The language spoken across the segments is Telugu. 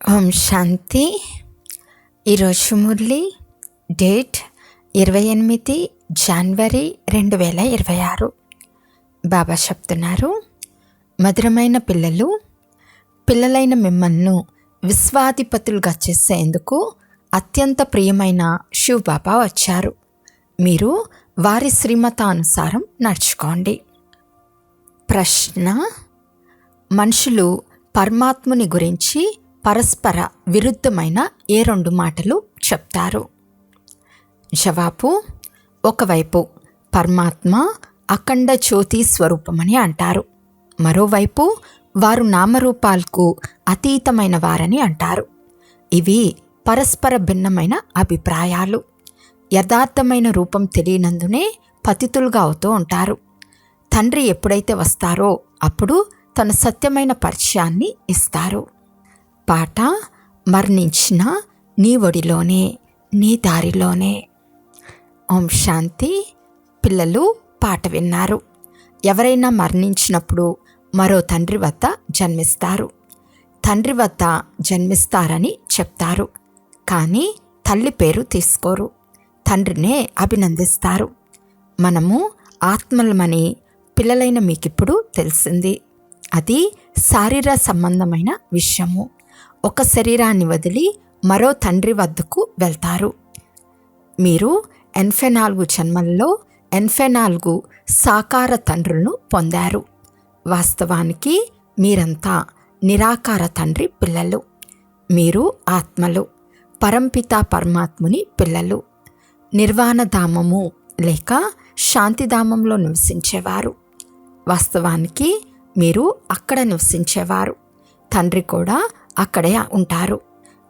ఓం శాంతి. ఈరోజు మురళి డేట్ 28 జనవరి 2026. బాబా చెప్తున్నారు, మధురమైన పిల్లలైన మిమ్మల్ని విశ్వాధిపతులుగా చేసేందుకు అత్యంత ప్రియమైన శివ్ బాబా వచ్చారు. మీరు వారి శ్రీమతానుసారం నడుచుకోండి. ప్రశ్న: మనుషులు పరమాత్ముని గురించి పరస్పర విరుద్ధమైన ఏ రెండు మాటలు చెప్తారు? జవాబు: ఒకవైపు పరమాత్మ అఖండ జ్యోతి స్వరూపమని అంటారు, మరోవైపు వారు నామరూపాలకు అతీతమైన వారని అంటారు. ఇవి పరస్పర భిన్నమైన అభిప్రాయాలు. యథార్థమైన రూపం తెలియనందునే పతితులుగా అవుతూ ఉంటారు. తండ్రి ఎప్పుడైతే వస్తారో అప్పుడు తన సత్యమైన పరిచయాన్ని ఇస్తారు. పాట: మరణించిన నీ ఒడిలోనే, నీ దారిలోనే. ఓం శాంతి. పిల్లలు పాట విన్నారు. ఎవరైనా మరణించినప్పుడు మరో తండ్రి వద్ద జన్మిస్తారు. తండ్రి వద్ద జన్మిస్తారని చెప్తారు, కానీ తల్లి పేరు తీసుకోరు. తండ్రినే అభినందిస్తారు. మనము ఆత్మలమని పిల్లలైన మీకిప్పుడు తెలిసింది. అది శారీర సంబంధమైన విషయము. ఒక శరీరాన్ని వదిలి మరో తండ్రి వద్దకు వెళ్తారు. మీరు 84 జన్మల్లో 84 సాకార తండ్రులను పొందారు. వాస్తవానికి మీరంతా నిరాకార తండ్రి పిల్లలు. మీరు ఆత్మలు, పరంపిత పరమాత్ముని పిల్లలు. నిర్వాణధామము లేక శాంతిధామంలో నివసించేవారు. వాస్తవానికి మీరు అక్కడ నివసించేవారు. తండ్రి కూడా అక్కడే ఉంటారు.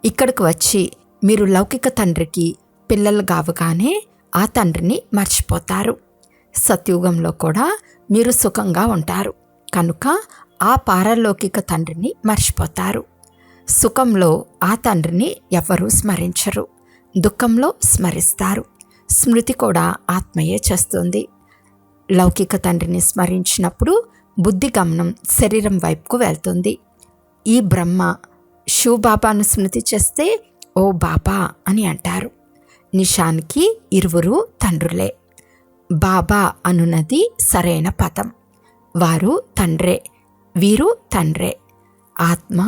ఇక్కడికి వచ్చి మీరు లౌకిక తండ్రికి పిల్లలు కావగానే ఆ తండ్రిని మర్చిపోతారు. సత్యుగంలో కూడా మీరు సుఖంగా ఉంటారు కనుక ఆ పారలౌకిక తండ్రిని మర్చిపోతారు. సుఖంలో ఆ తండ్రిని ఎవరూ స్మరించరు, దుఃఖంలో స్మరిస్తారు. స్మృతి కూడా ఆత్మయే చేస్తుంది. లౌకిక తండ్రిని స్మరించినప్పుడు బుద్ధి గమనం శరీరం వైపుకు వెళ్తుంది. ఈ బ్రహ్మ శివబాబాను స్మృతి చేస్తే ఓ బాబా అని అంటారు. నిషానికి ఇరువురు తండ్రులే. బాబా అనున్నది సరైన పదం. వారు తండ్రే, వీరు తండ్రే. ఆత్మ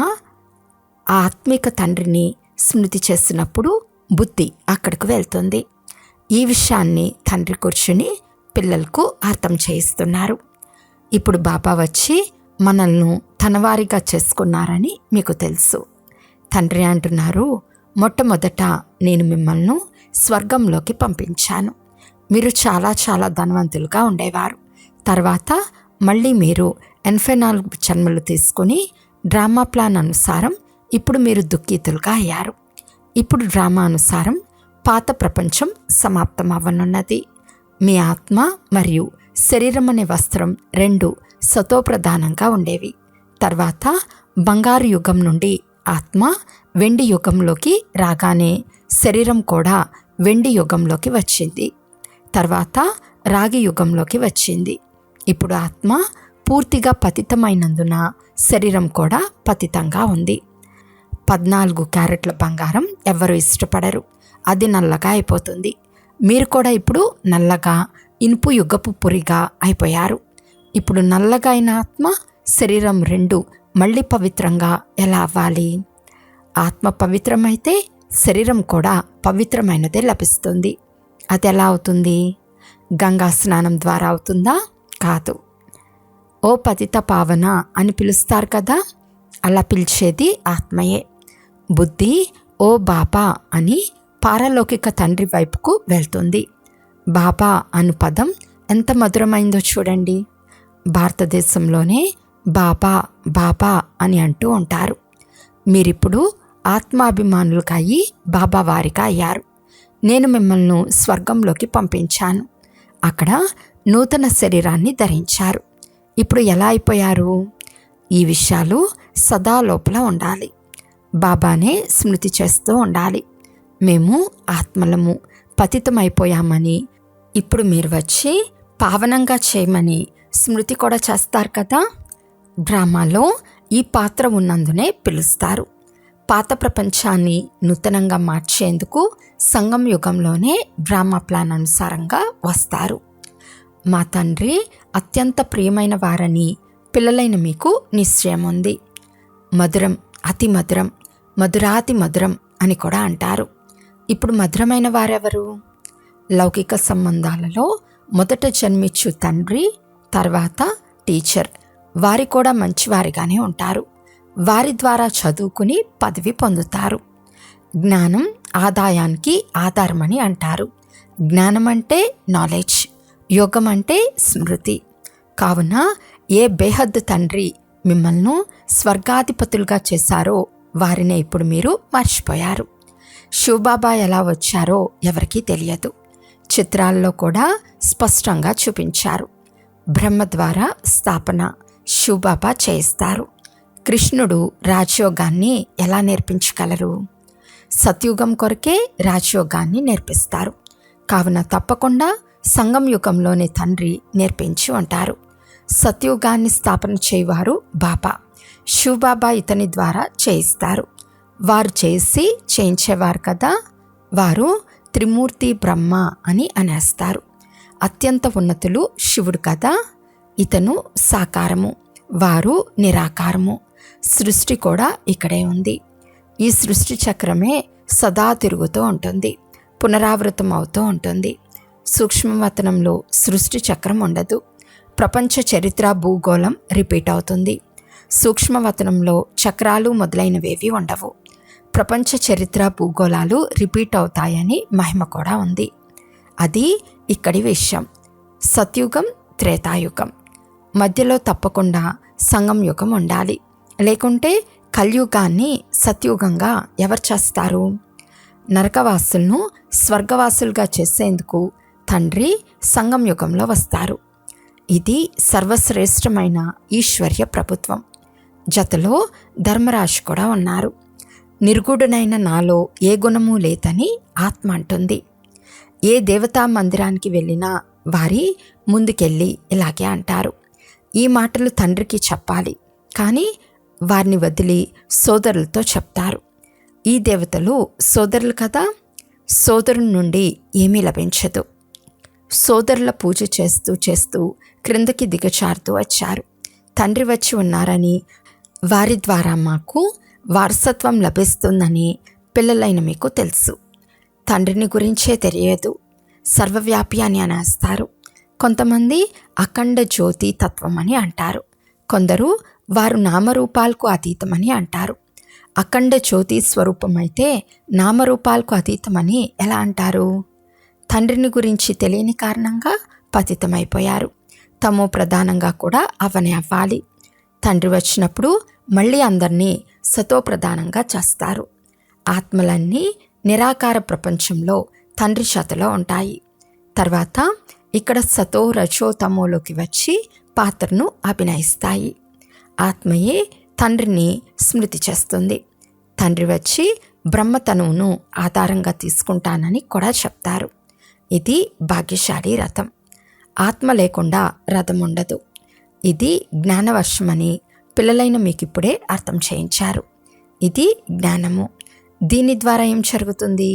ఆత్మిక తండ్రిని స్మృతి చేసినప్పుడు బుద్ధి అక్కడికి వెళ్తుంది. ఈ విషయాన్ని తండ్రి కూర్చుని పిల్లలకు అర్థం చేయిస్తున్నారు. ఇప్పుడు బాబా వచ్చి మనల్ని తనవారిగా చేసుకున్నారని మీకు తెలుసు. తండ్రి అంటున్నారు, మొట్టమొదట నేను మిమ్మల్ని స్వర్గంలోకి పంపించాను. మీరు చాలా చాలా ధనవంతులుగా ఉండేవారు. తర్వాత మళ్ళీ మీరు 84 జన్మలు తీసుకుని డ్రామా ప్లాన్ అనుసారం ఇప్పుడు మీరు దుఃఖితులుగా అయ్యారు. ఇప్పుడు డ్రామా అనుసారం పాత ప్రపంచం సమాప్తం అవ్వనున్నది. మీ ఆత్మ మరియు శరీరం అనే వస్త్రం రెండు సతోప్రధానంగా ఉండేవి. తర్వాత బంగారు యుగం నుండి ఆత్మ వెండి యుగంలోకి రాగానే శరీరం కూడా వెండి యుగంలోకి వచ్చింది. తర్వాత రాగి యుగంలోకి వచ్చింది. ఇప్పుడు ఆత్మ పూర్తిగా పతితమైనందున శరీరం కూడా పతితంగా ఉంది. 14 క్యారెట్ల బంగారం ఎవరు ఇష్టపడరు, అది నల్లగా అయిపోతుంది. మీరు కూడా ఇప్పుడు నల్లగా ఇనుపు యుగపు పురిగా అయిపోయారు. ఇప్పుడు నల్లగా అయిన ఆత్మ శరీరం రెండు మళ్ళీ పవిత్రంగా ఎలా అవ్వాలి? ఆత్మ పవిత్రమైతే శరీరం కూడా పవిత్రమైనదే లభిస్తుంది. అది ఎలా అవుతుంది? గంగా స్నానం ద్వారా అవుతుందా? కాదు. ఓ పతిత పావన అని పిలుస్తారు కదా, అలా పిలిచేది ఆత్మయే. బుద్ధి ఓ బాబా అని పారలౌకిక తండ్రి వైపుకు వెళ్తుంది. బాబా అను పదం ఎంత మధురమైందో చూడండి. భారతదేశంలోనే బాబా బాబా అని అంటూ ఉంటారు. మీరిప్పుడు ఆత్మాభిమానులుగా అయ్యి బాబా వారిగా అయ్యారు. నేను మిమ్మల్ని స్వర్గంలోకి పంపించాను. అక్కడ నూతన శరీరాన్ని ధరించారు. ఇప్పుడు ఎలా అయిపోయారు? ఈ విషయాలు సదా లోపల ఉండాలి. బాబానే స్మృతి చేస్తూ ఉండాలి. మేము ఆత్మలము, పతితమైపోయామని ఇప్పుడు మీరు వచ్చి పావనంగా చేయమని స్మృతి కూడా చేస్తారు కదా. డ్రామాలో ఈ పాత్ర ఉన్నందునే పిలుస్తారు. పాత ప్రపంచాన్ని నూతనంగా మార్చేందుకు సంగం యుగంలోనే బ్రహ్మ ప్లాన్ అనుసారంగా వస్తారు. మా తండ్రి అత్యంత ప్రియమైన వారని పిల్లలైన మీకు నిశ్చయం ఉంది. మధురం, అతి మధురం, మధురాతి మధురం అని కూడా అంటారు. ఇప్పుడు మధురమైన వారెవరు? లౌకిక సంబంధాలలో మొదట జన్మించు తండ్రి, తర్వాత టీచర్. వారి కూడా మంచివారిగానే ఉంటారు. వారి ద్వారా చదువుకుని పదవి పొందుతారు. జ్ఞానం ఆదాయానికి ఆధారమని అంటారు. జ్ఞానం అంటే నాలెడ్జ్, యోగం అంటే స్మృతి. కావున ఏ బేహద్దు తండ్రి మిమ్మల్ని స్వర్గాధిపతులుగా చేశారో వారినే ఇప్పుడు మీరు మర్చిపోయారు. శివబాబా ఎలా వచ్చారో ఎవరికీ తెలియదు. చిత్రాల్లో కూడా స్పష్టంగా చూపించారు. బ్రహ్మ ద్వారా స్థాపన శివబాబా చేయిస్తారు. కృష్ణుడు రాజయోగాన్ని ఎలా నేర్పించగలరు? సత్యుగం కొరకే రాజయోగాన్ని నేర్పిస్తారు. కావున తప్పకుండా సంగం యుగంలోని తండ్రి నేర్పించి ఉంటారు. సత్యుగాన్ని స్థాపన చేయవారు బాబా. శివబాబా ఇతని ద్వారా చేయిస్తారు. వారు చేయించేవారు కదా, వారు త్రిమూర్తి బ్రహ్మ అని అనేస్తారు. అత్యంత ఉన్నతులు శివుడు కదా, ఇతను సాకారము, వారు నిరాకారము. సృష్టి కూడా ఇక్కడే ఉంది. ఈ సృష్టి చక్రమే సదా తిరుగుతూ ఉంటుంది, పునరావృతం అవుతూ ఉంటుంది. సూక్ష్మవతనంలో సృష్టి చక్రం ఉండదు. ప్రపంచ చరిత్ర భూగోళం రిపీట్ అవుతుంది. సూక్ష్మవతనంలో చక్రాలు మొదలైనవేవి ఉండవు. ప్రపంచ చరిత్ర భూగోళాలు రిపీట్ అవుతాయని మహిమ కూడా ఉంది. అది ఇక్కడి విషయం. సత్యుగం, త్రేతాయుగం మధ్యలో తప్పకుండా సంగం యుగం ఉండాలి. లేకుంటే కలియుగాన్ని సత్యుగంగా ఎవరు చేస్తారు? నరకవాసులను స్వర్గవాసులుగా చేసేందుకు తండ్రి సంగం యుగంలో వస్తారు. ఇది సర్వశ్రేష్టమైన ఈశ్వర్య ప్రభుత్వం. జతలో ధర్మరాజు కూడా ఉన్నారు. నిర్గుణుడైన నాలో ఏ గుణము లేదని ఆత్మ అంటుంది. ఏ దేవతా మందిరానికి వెళ్ళినా వారి ముందుకెళ్ళి ఇలాగే అంటారు. ఈ మాటలు తండ్రికి చెప్పాలి, కానీ వారిని వదిలి సోదరులతో చెప్తారు. ఈ దేవతలు సోదరులు కదా, సోదరుని నుండి ఏమీ లభించదు. సోదరుల పూజ చేస్తూ చేస్తూ క్రిందకి దిగచారుతూ వచ్చారు. తండ్రి వచ్చి ఉన్నారని, వారి ద్వారా మాకు వారసత్వం లభిస్తుందని పిల్లలైన మీకు తెలుసు. తండ్రిని గురించే తెలియదు. సర్వవ్యాపి అని అనేస్తారు. కొంతమంది అఖండ జ్యోతి తత్వం అని అంటారు. కొందరు వారు నామరూపాలకు అతీతమని అంటారు. అఖండ జ్యోతి స్వరూపమైతే నామరూపాలకు అతీతమని ఎలా అంటారు? తండ్రిని గురించి తెలియని కారణంగా పతితమైపోయారు. తమో ప్రధానంగా కూడా అవనే అవ్వాలి. తండ్రి వచ్చినప్పుడు మళ్ళీ అందరినీ సతో ప్రధానంగా చేస్తారు. ఆత్మలన్నీ నిరాకార ప్రపంచంలో తండ్రి చేతిలో ఉంటాయి. తర్వాత ఇక్కడ సతో రజో తమోలోకి వచ్చి పాత్రను అభినయిస్తాయి. ఆత్మయే తండ్రిని స్మృతి చేస్తుంది. తండ్రి వచ్చి బ్రహ్మతనువును ఆధారంగా తీసుకుంటానని కూడా చెప్తారు. ఇది భాగ్యశాలి రథం. ఆత్మ లేకుండా రథం ఉండదు. ఇది జ్ఞానవర్షమని పిల్లలైన మీకు ఇప్పుడే అర్థం చేయించారు. ఇది జ్ఞానము. దీని ద్వారా ఏం జరుగుతుంది?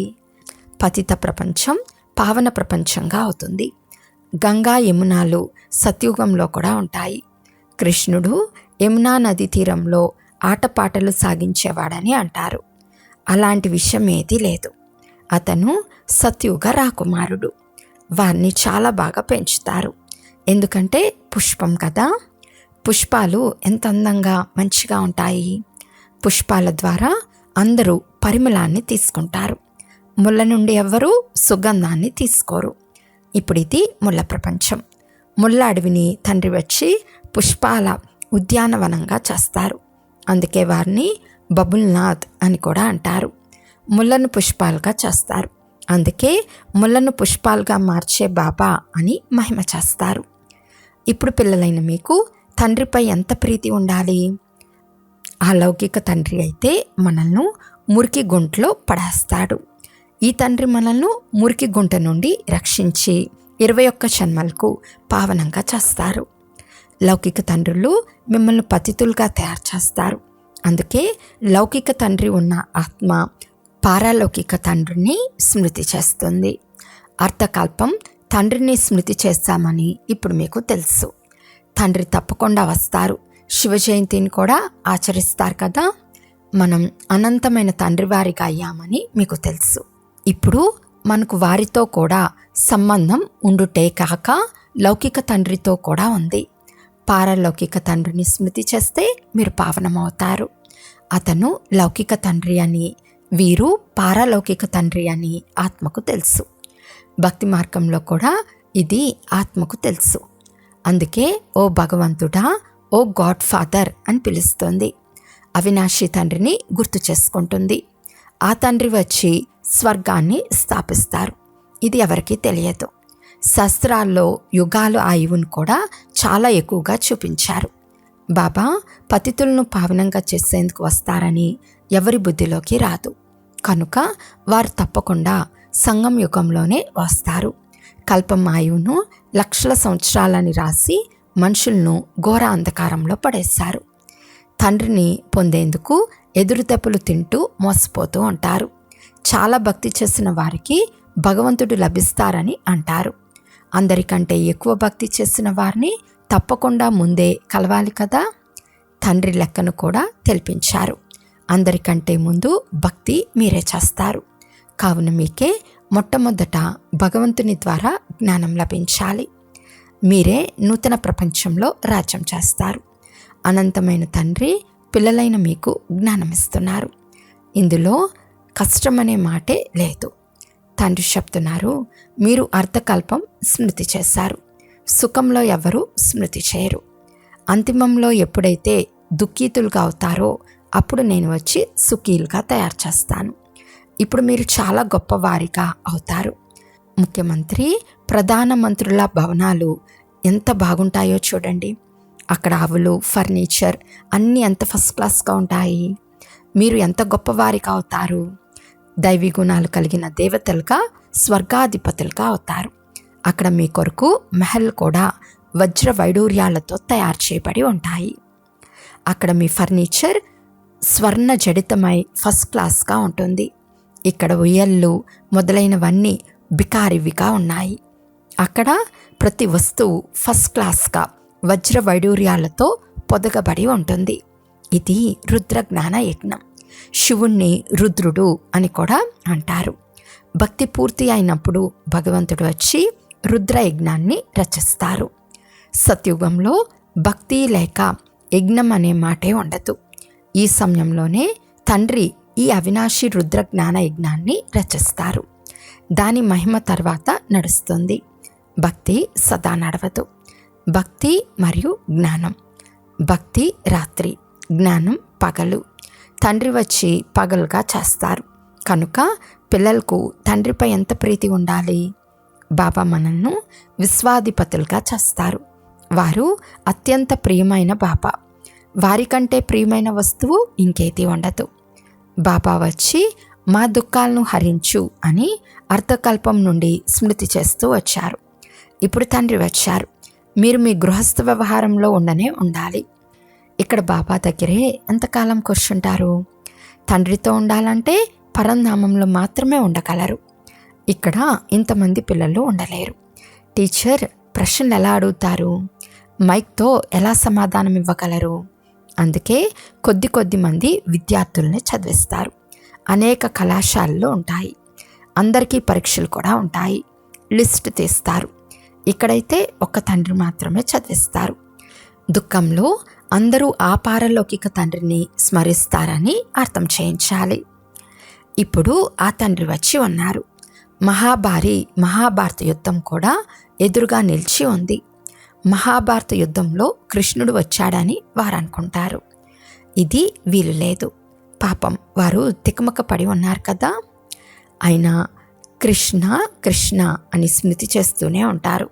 పతిత ప్రపంచం పావన ప్రపంచంగా అవుతుంది. గంగా యమునాలు సత్యుగంలో కూడా ఉంటాయి. కృష్ణుడు యమునా నది తీరంలో ఆటపాటలు సాగించేవాడని అంటారు. అలాంటి విషయం ఏదీ లేదు. అతను సత్యుగ రాకుమారుడు. వారిని చాలా బాగా పెంచుతారు. ఎందుకంటే పుష్పం కదా. పుష్పాలు ఎంత అందంగా మంచిగా ఉంటాయి. పుష్పాల ద్వారా అందరూ పరిమళాన్ని తీసుకుంటారు. ముళ్ళ నుండి ఎవ్వరూ సుగంధాన్ని తీసుకోరు. ఇప్పుడు ఇది ముళ్ళ ప్రపంచం. ముళ్ళ అడవిని తండ్రి వచ్చి పుష్పాల ఉద్యానవనంగా చేస్తారు. అందుకే వారిని బబుల్నాథ్ అని కూడా అంటారు. ముళ్ళను పుష్పాలుగా చేస్తారు. అందుకే ముళ్ళను పుష్పాలుగా మార్చే బాబా అని మహిమ చేస్తారు. ఇప్పుడు పిల్లలైన మీకు తండ్రిపై ఎంత ప్రీతి ఉండాలి? ఆ లౌకిక తండ్రి అయితే మనల్ని మురికి గుంటలో పడేస్తాడు. ఈ తండ్రి మనల్ని మురికి గుంట నుండి రక్షించి 21 జన్మలకు పావనంగా చేస్తారు. లౌకిక తండ్రులు మిమ్మల్ని పతితులుగా తయారు చేస్తారు. అందుకే లౌకిక తండ్రి ఉన్న ఆత్మ పారలౌకిక తండ్రిని స్మృతి చేస్తుంది. అర్థకల్పం తండ్రిని స్మృతి చేస్తామని ఇప్పుడు మీకు తెలుసు. తండ్రి తప్పకుండా వస్తారు. శివ జయంతిని కూడా ఆచరిస్తారు కదా. మనం అనంతమైన తండ్రి వారిగా అయ్యామని మీకు తెలుసు. ఇప్పుడు మనకు వారితో కూడా సంబంధం ఉండుటే కాక లౌకిక తండ్రితో కూడా ఉంది. పారలౌకిక తండ్రిని స్మృతి చేస్తే మీరు పావనమవుతారు. అతను లౌకిక తండ్రి అని, వీరు పారలౌకిక తండ్రి అని ఆత్మకు తెలుసు. భక్తి మార్గంలో కూడా ఇది ఆత్మకు తెలుసు. అందుకే ఓ భగవంతుడా, ఓ గాడ్ ఫాదర్ అని పిలుస్తుంది. అవినాశి తండ్రిని గుర్తు చేసుకుంటుంది. ఆ తండ్రి వచ్చి స్వర్గాన్ని స్థాపిస్తారు. ఇది ఎవరికీ తెలియదు. శాస్త్రాల్లో యుగాలు ఆయువును కూడా చాలా ఎక్కువగా చూపించారు. బాబా పతితులను పావనంగా చేసేందుకు వస్తారని ఎవరి బుద్ధిలోకి రాదు. కనుక వారు తప్పకుండా సంగం యుగంలోనే వస్తారు. కల్పం ఆయువును లక్షల సంవత్సరాలని రాసి మనుషులను ఘోర అంధకారంలో పడేశారు. తండ్రిని పొందేందుకు ఎదురుదెబ్బలు తింటూ మోసపోతూ ఉంటారు. చాలా భక్తి చేసిన వారికి భగవంతుడు లభిస్తారని అంటారు. అందరికంటే ఎక్కువ భక్తి చేసిన వారిని తప్పకుండా ముందే కలవాలి కదా. తండ్రి లెక్కను కూడా తెలిపించారు. అందరికంటే ముందు భక్తి మీరే చేస్తారు. కావున మీకే మొట్టమొదట భగవంతుని ద్వారా జ్ఞానం లభించాలి. మీరే నూతన ప్రపంచంలో రాజ్యం చేస్తారు. అనంతమైన తండ్రి పిల్లలైన మీకు జ్ఞానం ఇస్తున్నారు. ఇందులో కష్టమనే మాటే లేదు. తండ్రి చెప్తున్నారు, మీరు అర్థకల్పం స్మృతి చేశారు. సుఖంలో ఎవరు స్మృతి చేయరు. అంతిమంలో ఎప్పుడైతే దుఃఖితులుగా అవుతారో అప్పుడు నేను వచ్చి సుఖీలుగా తయారు చేస్తాను. ఇప్పుడు మీరు చాలా గొప్పవారిగా అవుతారు. ముఖ్యమంత్రి, ప్రధానమంత్రుల భవనాలు ఎంత బాగుంటాయో చూడండి. అక్కడ ఆవులు, ఫర్నిచర్ అన్నీ ఎంత ఫస్ట్ క్లాస్గా ఉంటాయి. మీరు ఎంత గొప్పవారిగా అవుతారు. దైవీ గుణాలు కలిగిన దేవతలుగా, స్వర్గాధిపతులుగా అవుతారు. అక్కడ మీ కొరకు మహల్ కూడా వజ్ర వైడూర్యాలతో తయారు చేయబడి ఉంటాయి. అక్కడ మీ ఫర్నిచర్ స్వర్ణ జడితమై ఫస్ట్ క్లాస్గా ఉంటుంది. ఇక్కడ ఉయ్యళ్ళు మొదలైనవన్నీ బికారివిగా ఉన్నాయి. అక్కడ ప్రతి వస్తువు ఫస్ట్ క్లాస్గా వజ్ర వైడూర్యాలతో పొదగబడి ఉంటుంది. ఇది రుద్రజ్ఞాన యజ్ఞం. శివుణ్ణి రుద్రుడు అని కూడా అంటారు. భక్తి పూర్తి అయినప్పుడు భగవంతుడు వచ్చి రుద్ర యజ్ఞాన్ని రచిస్తారు. సత్యుగంలో భక్తి లేక యజ్ఞం అనే మాటే ఉండదు. ఈ సమయంలోనే తండ్రి ఈ అవినాశి రుద్ర జ్ఞాన యజ్ఞాన్ని రచిస్తారు. దాని మహిమ తర్వాత నడుస్తుంది. భక్తి సదా నడవదు. భక్తి మరియు జ్ఞానం. భక్తి రాత్రి, జ్ఞానం పగలు. తండ్రి వచ్చి పగలుగా చేస్తారు. కనుక పిల్లలకు తండ్రిపై ఎంత ప్రీతి ఉండాలి. బాబా మనల్ని విశ్వాధిపతులుగా చేస్తారు. వారు అత్యంత ప్రియమైన బాబా. వారికంటే ప్రియమైన వస్తువు ఇంకేది ఉండదు. బాబా వచ్చి మా దుఃఖాలను హరించు అని అర్థకల్పం నుండి స్మృతి చేస్తూ వచ్చారు. ఇప్పుడు తండ్రి వచ్చారు. మీరు మీ గృహస్థ వ్యవహారంలో ఉండనే ఉండాలి. ఇక్కడ బాబా దగ్గరే ఎంతకాలం కూర్చుంటారు. తండ్రితో ఉండాలంటే పరంధామంలో మాత్రమే ఉండగలరు. ఇక్కడ ఇంతమంది పిల్లలు ఉండలేరు. టీచర్ ప్రశ్నలు ఎలా అడుగుతారు? మైక్తో ఎలా సమాధానం ఇవ్వగలరు? అందుకే కొద్ది మంది విద్యార్థుల్ని చదివిస్తారు. అనేక కళాశాలలు ఉంటాయి. అందరికీ పరీక్షలు కూడా ఉంటాయి. లిస్ట్ తీస్తారు. ఇక్కడైతే ఒక్క తండ్రి మాత్రమే చదివిస్తారు. దుఃఖంలో అందరూ ఆ పారలౌకిక తండ్రిని స్మరిస్తారని అర్థం చేయించాలి. ఇప్పుడు ఆ తండ్రి వచ్చి ఉన్నారు. మహాభారత యుద్ధం కూడా ఎదురుగా నిలిచి ఉంది. మహాభారత యుద్ధంలో కృష్ణుడు వచ్చాడని వారు అనుకుంటారు. ఇది వీలు లేదు. పాపం వారు తికమక పడి ఉన్నారు కదా. అయినా కృష్ణ కృష్ణ అని స్మృతి చేస్తూనే ఉంటారు.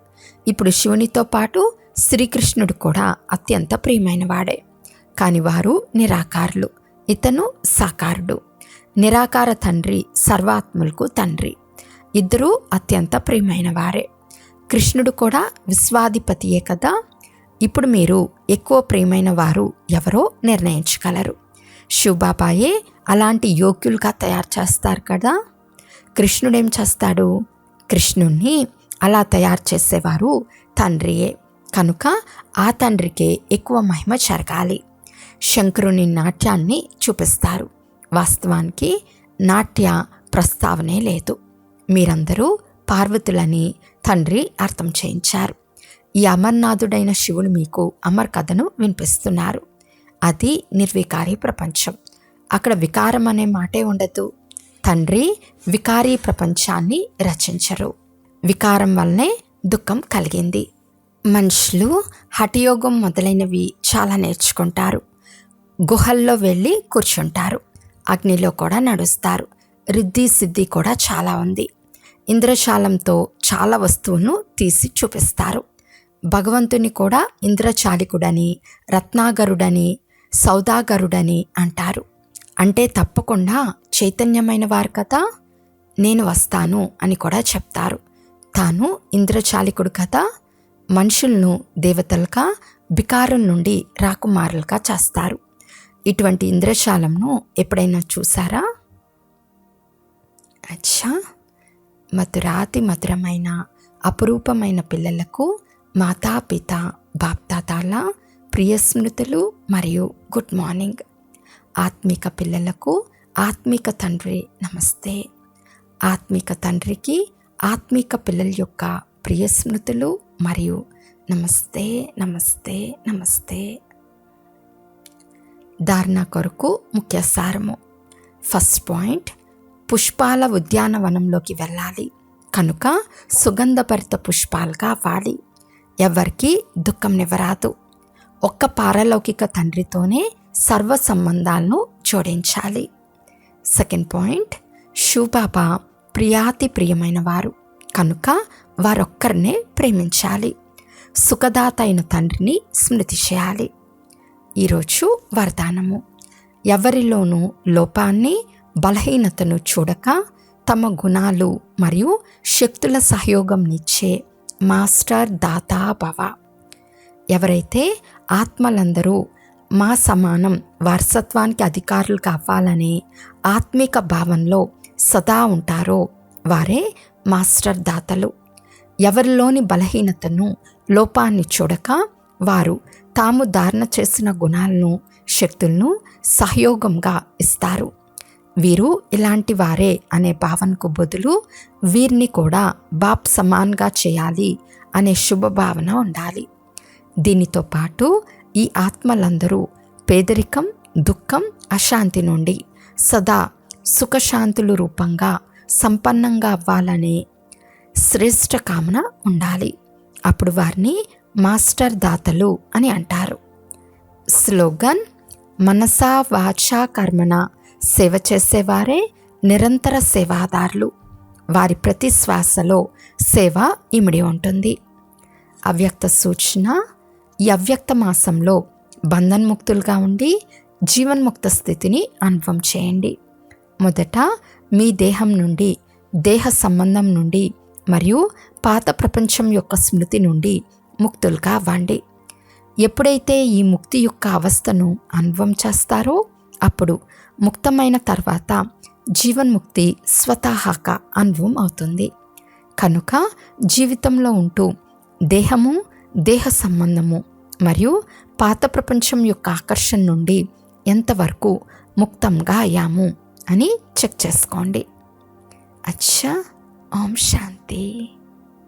ఇప్పుడు శివునితో పాటు శ్రీకృష్ణుడు కూడా అత్యంత ప్రియమైన వాడే. కానీ వారు నిరాకారులు, ఇతను సాకారుడు. నిరాకార తండ్రి సర్వాత్మలకు తండ్రి. ఇద్దరూ అత్యంత ప్రియమైన వారే. కృష్ణుడు కూడా విశ్వాధిపతియే కదా. ఇప్పుడు మీరు ఎక్కువ ప్రియమైన వారు ఎవరో నిర్ణయించగలరు. శివబాబాయే అలాంటి యోగ్యులుగా తయారు చేస్తారు కదా. కృష్ణుడేం చేస్తాడు? కృష్ణుణ్ణి అలా తయారు చేసేవారు తండ్రియే. కనుక ఆ తండ్రికే ఎక్కువ మహిమ జరగాలి. శంకరుని నాట్యాన్ని చూపిస్తారు. వాస్తవానికి నాట్య ప్రస్తావనే లేదు. మీరందరూ పార్వతులని తండ్రి అర్థం చేయించారు. ఈ అమర్నాథుడైన శివుడు మీకు అమర్ కథను వినిపిస్తున్నారు. అది నిర్వికారి ప్రపంచం. అక్కడ వికారం అనే మాటే ఉండదు. తండ్రి వికారీ ప్రపంచాన్ని రచించరు. వికారం వల్లనే దుఃఖం కలిగింది. మనుషులు హఠయోగం మొదలైనవి చాలా నేర్చుకుంటారు. గుహల్లో వెళ్ళి కూర్చుంటారు. అగ్నిలో కూడా నడుస్తారు. రిద్ధి సిద్ధి కూడా చాలా ఉంది. ఇంద్రజాలంతో చాలా వస్తువులను తీసి చూపిస్తారు. భగవంతుని కూడా ఇంద్రచాలికుడని, రత్నాగరుడని, సౌదాగరుడని అంటారు. అంటే తప్పకుండా చైతన్యమైన వారు కదా. నేను వస్తాను అని కూడా చెప్తారు. తాను ఇంద్రచాలికుడు కదా. మనుషులను దేవతలుగా, బికారుల నుండి రాకుమారులుగా చేస్తారు. ఇటువంటి ఇంద్రజాలంను ఎప్పుడైనా చూసారా? అచ్చా, మధురాతి మధురమైన అపురూపమైన పిల్లలకు మాతాపిత బాప్దాదాల ప్రియ స్మృతులు మరియు గుడ్ మార్నింగ్. ఆత్మిక పిల్లలకు ఆత్మిక తండ్రి నమస్తే. ఆత్మిక తండ్రికి ఆత్మిక పిల్లల యొక్క ప్రియ స్మృతులు మరియు నమస్తే నమస్తే నమస్తే. ధారణ కొరకు ముఖ్య సారము. ఫస్ట్ పాయింట్, పుష్పాల ఉద్యానవనంలోకి వెళ్ళాలి కనుక సుగంధభరిత పుష్పాలుగా అవ్వాలి. ఎవరికి దుఃఖం నివ్వరాదు. ఒక్క పారలౌకిక తండ్రితోనే సర్వ సంబంధాలను జోడించాలి. సెకండ్ పాయింట్, శివబాబా ప్రియాతి ప్రియమైన వారు కనుక వారొక్కరినే ప్రేమించాలి. సుఖదాత అయిన తండ్రిని స్మృతి చేయాలి. ఈరోజు వరదానము. ఎవరిలోనూ లోపాన్ని, బలహీనతను చూడక తమ గుణాలు మరియు శక్తుల సహయోగంనిచ్చే మాస్టర్ దాతా భవ. ఎవరైతే ఆత్మలందరూ మా సమానం వారసత్వానికి అధికారులు కావాలనే ఆత్మిక భావంలో సదా ఉంటారో వారే మాస్టర్ దాతలు. ఎవరిలోని బలహీనతను, లోపాన్ని చూడక వారు తాము ధారణ చేసిన గుణాలను, శక్తులను సహయోగంగా ఇస్తారు. వీరు ఇలాంటి వారే అనే భావనకు బదులు వీరిని కూడా బాప్ సమాన్గా చేయాలి అనే శుభభావన ఉండాలి. దీనితో పాటు ఈ ఆత్మలందరూ పేదరికం, దుఃఖం, అశాంతి నుండి సదా సుఖశాంతులు రూపంగా సంపన్నంగా అవ్వాలనే శ్రేష్ఠ కామన ఉండాలి. అప్పుడు వారిని మాస్టర్ దాతలు అని అంటారు. స్లోగన్: మనసా వాచా కర్మణ సేవ చేసేవారే నిరంతర సేవాదారులు. వారి ప్రతి శ్వాసలో సేవ ఇమిడి ఉంటుంది. అవ్యక్త సూచన: ఈ అవ్యక్త మాసంలో బంధన్ముక్తులుగా ఉండి జీవన్ముక్త స్థితిని అనుభవం చేయండి. మొదట మీ దేహం నుండి, దేహ సంబంధం నుండి మరియు పాత ప్రపంచం యొక్క స్మృతి నుండి ముక్తులుగా అవ్వండి. ఎప్పుడైతే ఈ ముక్తి యొక్క అవస్థను అనుభవం చేస్తారో అప్పుడు ముక్తమైన తర్వాత జీవన్ముక్తి స్వతహాగా అనుభవం అవుతుంది. కనుక జీవితంలో ఉంటూ దేహము, దేహ సంబంధము మరియు పాత ప్రపంచం యొక్క ఆకర్షణ నుండి ఎంతవరకు ముక్తంగా అయ్యాము అని చెక్ చేసుకోండి. అచ్చా.